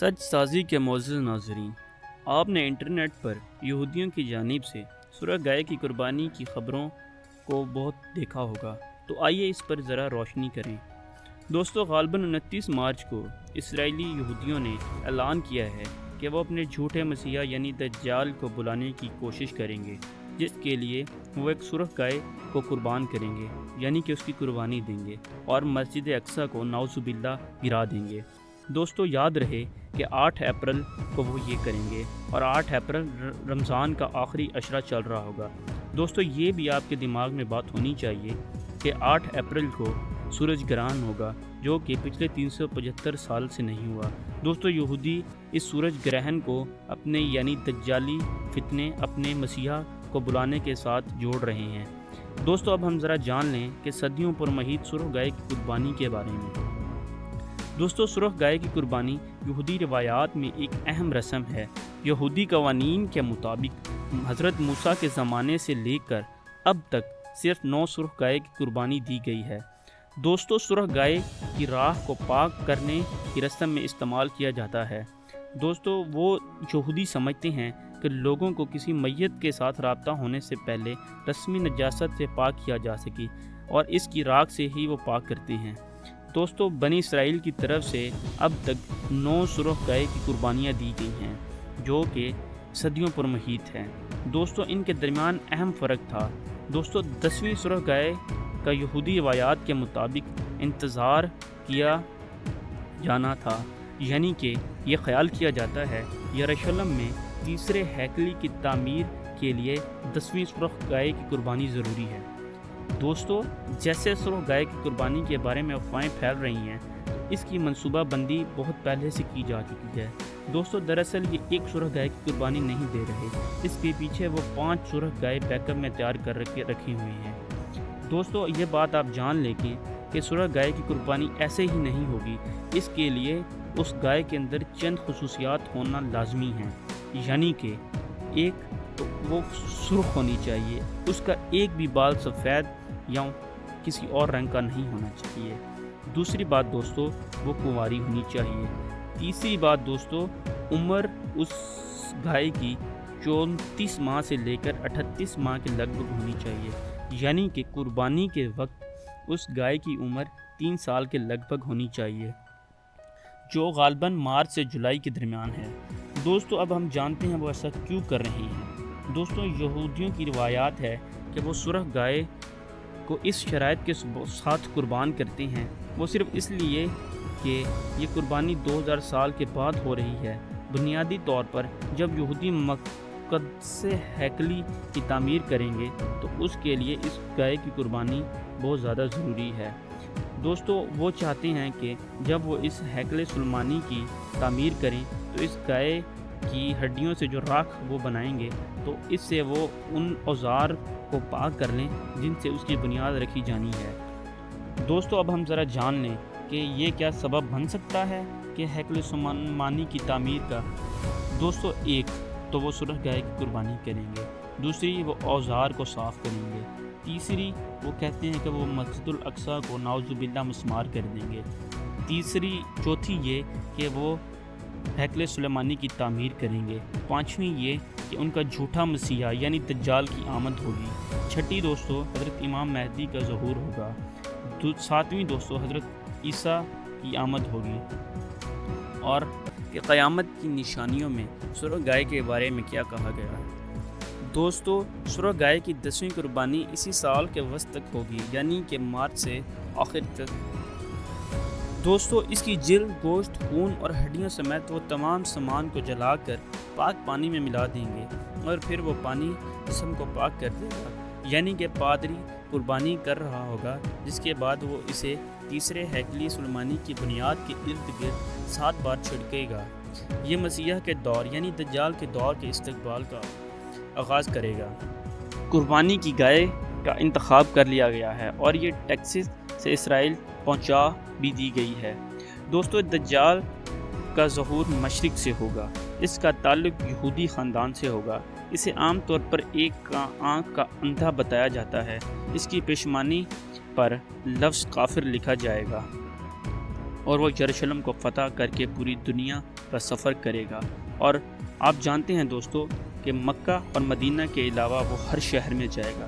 सच साज़ी के मोअज़्ज़ज़ नाज़रीन, आपने इंटरनेट पर यहूदियों की जानिब से सुरह गाय की कुर्बानी की ख़बरों को बहुत देखा होगा, तो आइए इस पर ज़रा रोशनी करें। दोस्तों, ग़ालिबन 29 मार्च को इसराइली यहूदियों ने ऐलान किया है कि वो अपने झूठे मसीहा यानी दज्जाल को बुलाने की कोशिश करेंगे, जिसके लिए वो एक सुरह गाय को कुर्बान करेंगे, यानी कि उसकी कुर्बानी देंगे और मस्जिद अक्सा को नाउज़ुबिल्लाह गिरा देंगे। दोस्तों, याद रहे कि 8 अप्रैल को वो ये करेंगे और 8 अप्रैल रमज़ान का आखिरी अशरा चल रहा होगा। दोस्तों, ये भी आपके दिमाग में बात होनी चाहिए कि 8 अप्रैल को सूरज ग्रहण होगा, जो कि पिछले 375 साल से नहीं हुआ। दोस्तों, यहूदी इस सूरज ग्रहण को अपने यानी दज्जाली फितने अपने मसीहा को बुलाने के साथ जोड़ रहे हैं। दोस्तों, अब हम ज़रा जान लें कि सदियों पर महीद सुरह गाय की कुर्बानी के बारे में। दोस्तों, सुरह गाय की कुर्बानी यहूदी रिवायात में एक अहम रस्म है। यहूदी कवानीन के मुताबिक हज़रत मूसा के ज़माने से लेकर अब तक सिर्फ 9 सुरह गाय की कुर्बानी दी गई है। दोस्तों, सुरह गाय की राख को पाक करने की रस्म में इस्तेमाल किया जाता है। दोस्तों, वो यहूदी समझते हैं कि लोगों को किसी मैयत के साथ रब्ता होने से पहले रस्मी नजासत से पाक किया जा सके और इसकी राख से ही वो पाक करते हैं। दोस्तों, बनी इसराइल की तरफ से अब तक 9 सुरह गाय की कुर्बानियाँ दी गई हैं, जो कि सदियों पर महीत हैं। दोस्तों, इनके दरमियान अहम फ़र्क था। दोस्तों, 10वीं सुरह गाय का यहूदी रवायात के मुताबिक इंतज़ार किया जाना था, यानी कि ये ख्याल किया जाता है यरूशलेम में तीसरे हैकली की तामीर के लिए 10वीं सुरह गाय की कुर्बानी ज़रूरी है। दोस्तों, जैसे सुरह गाय की कुर्बानी के बारे में अफवाहें फैल रही हैं, तो इसकी मनसूबा बंदी बहुत पहले से की जा चुकी है। दोस्तों, दरअसल ये एक सुरह गाय की कुर्बानी नहीं दे रहे, इसके पीछे वो 5 सुरह गाय बैकअप में तैयार कर रखी हुई हैं। दोस्तों, ये बात आप जान लें कि सुरह गाय की कुर्बानी ऐसे ही नहीं होगी, इसके लिए उस गाय के अंदर चंद खुसूसियात होना लाजमी हैं, यानी कि एक तो वो सुर्ख होनी चाहिए, उसका एक भी बाल सफ़ेद या किसी और रंग का नहीं होना चाहिए। दूसरी बात दोस्तों, वो कुंवारी होनी चाहिए। तीसरी बात दोस्तों, उम्र उस गाय की 34 माह से लेकर 38 माह के लगभग होनी चाहिए, यानी कि कुर्बानी के वक्त उस गाय की उम्र 3 साल के लगभग होनी चाहिए, जो ग़ालिबन मार्च से जुलाई के दरमियान है। दोस्तों, अब हम जानते हैं वो ऐसा क्यों कर रहे हैं। दोस्तों, यहूदियों की रिवायात है कि वो सुरह गाय को इस शराइत के साथ कुर्बान करते हैं, वो सिर्फ इसलिए कि ये कुर्बानी 2000 साल के बाद हो रही है। बुनियादी तौर पर जब यहूदी मुक़द्दस हैकली की तामीर करेंगे, तो उसके लिए इस गाय की कुर्बानी बहुत ज़्यादा ज़रूरी है। दोस्तों, वो चाहते हैं कि जब वो इस हैकल सुलेमानी की तामीर करें, तो इस गाय की हड्डियों से जो राख वो बनाएंगे, तो इससे वो उन औज़ार को पाक कर लें जिनसे उसकी बुनियाद रखी जानी है। दोस्तों, अब हम ज़रा जान लें कि ये क्या सबब बन सकता है कि हैकल सुलेमानी की तामीर का। दोस्तों, एक तो वो सुरह गाय की कुर्बानी करेंगे, दूसरी वो औज़ार को साफ़ करेंगे, तीसरी वो कहते हैं कि वो मस्जिदुल अक्सा को नाउज़ुबिल्लाह मस्मार कर देंगे, चौथी ये कि वो हैकल सुलेमानी की तामीर करेंगे, पाँचवीं ये कि उनका झूठा मसीहा यानी दज्जाल की आमद होगी, छठी दोस्तों हज़रत इमाम महदी का ज़हूर होगा, सातवीं दोस्तों हज़रत ईसा की आमद होगी। और क़यामत की निशानियों में सुरह गाय के बारे में क्या कहा गया है। दोस्तों, सुरह गाय की 10वीं कुर्बानी इसी साल के वस्त तक होगी, यानी कि मार्च से आखिर तक। दोस्तों, इसकी जिल्द, गोश्त, खून और हड्डियों समेत वो तमाम सामान को जलाकर पाक पानी में मिला देंगे और फिर वो पानी जिस्म को पाक कर देगा, यानी कि पादरी कुर्बानी कर रहा होगा, जिसके बाद वो इसे तीसरे हैकली सुलेमानी की बुनियाद के इर्द गिर्द 7 बार छिड़केगा। ये मसीहा के दौर यानी दज्जाल के दौर के इस्तकबाल का आगाज़ करेगा। कुर्बानी की गाय का इंतखाब कर लिया गया है और ये टेक्सास से इसराइल पहुंचा भी दी गई है। दोस्तों, दज्जाल का ज़हूर मशरिक़ से होगा, इसका ताल्लुक़ यहूदी ख़ानदान से होगा। इसे आम तौर पर एक आँख का अंधा बताया जाता है। इसकी पेशमानी पर लफ्ज़ काफिर लिखा जाएगा। اور وہ یروشلم کو فتح کر کے پوری دنیا کا سفر کرے گا۔ اور آپ جانتے ہیں دوستو کہ مکہ اور مدینہ کے علاوہ وہ ہر شہر میں جائے گا۔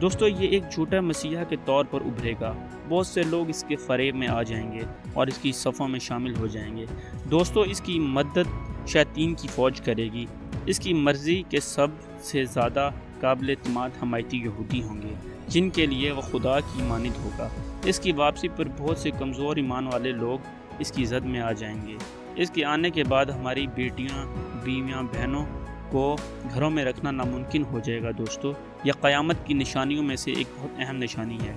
دوستو یہ ایک جھوٹا مسیحا کے طور پر ابھرے گا۔ بہت سے لوگ اس کے فریب میں آ جائیں گے اور اس کی صفوں میں شامل ہو جائیں گے۔ دوستو اس کی مدد شیاطین کی فوج کرے گی۔ اس کی مرضی کے سب سے زیادہ قابل اعتماد حمایتی یہودی ہوں گے جن کے لیے وہ خدا کی مانند ہوگا۔ اس کی واپسی پر بہت سے کمزور ایمان والے لوگ اس کی زد میں آ جائیں گے۔ اس کے آنے کے بعد ہماری بیٹیاں، بیویاں، بہنوں کو گھروں میں رکھنا ناممکن ہو جائے گا۔ دوستو یہ قیامت کی نشانیوں میں سے ایک بہت اہم نشانی ہے۔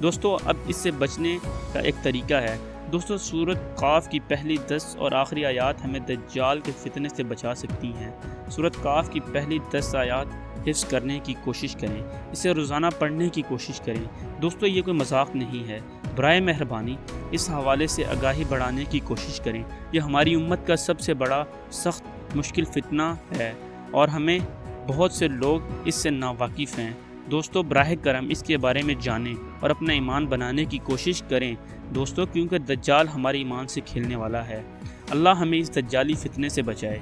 دوستو اب اس سے بچنے کا ایک طریقہ ہے۔ دوستو سورۃ قاف کی پہلی 10 اور آخری آیات ہمیں دجال کے فتنے سے بچا سکتی ہیں۔ سورۃ قاف کی پہلی 10 آیات حفظ کرنے کی کوشش کریں، اسے روزانہ پڑھنے کی کوشش کریں۔ دوستو یہ کوئی مذاق نہیں ہے، برائے مہربانی اس حوالے سے آگاہی بڑھانے کی کوشش کریں۔ یہ ہماری امت کا سب سے بڑا سخت مشکل فتنہ ہے اور ہمیں بہت سے لوگ اس سے ناواقف ہیں۔ دوستو براہ کرم اس کے بارے میں جانیں اور اپنا ایمان بنانے کی کوشش کریں دوستو، کیونکہ دجال ہمارے ایمان سے کھیلنے والا ہے۔ اللہ ہمیں اس دجالی فتنے سے بچائے،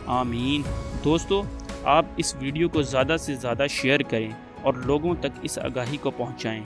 آمین۔ دوستو آپ اس ویڈیو کو زیادہ سے زیادہ شیئر کریں اور لوگوں تک اس آگاہی کو پہنچائیں۔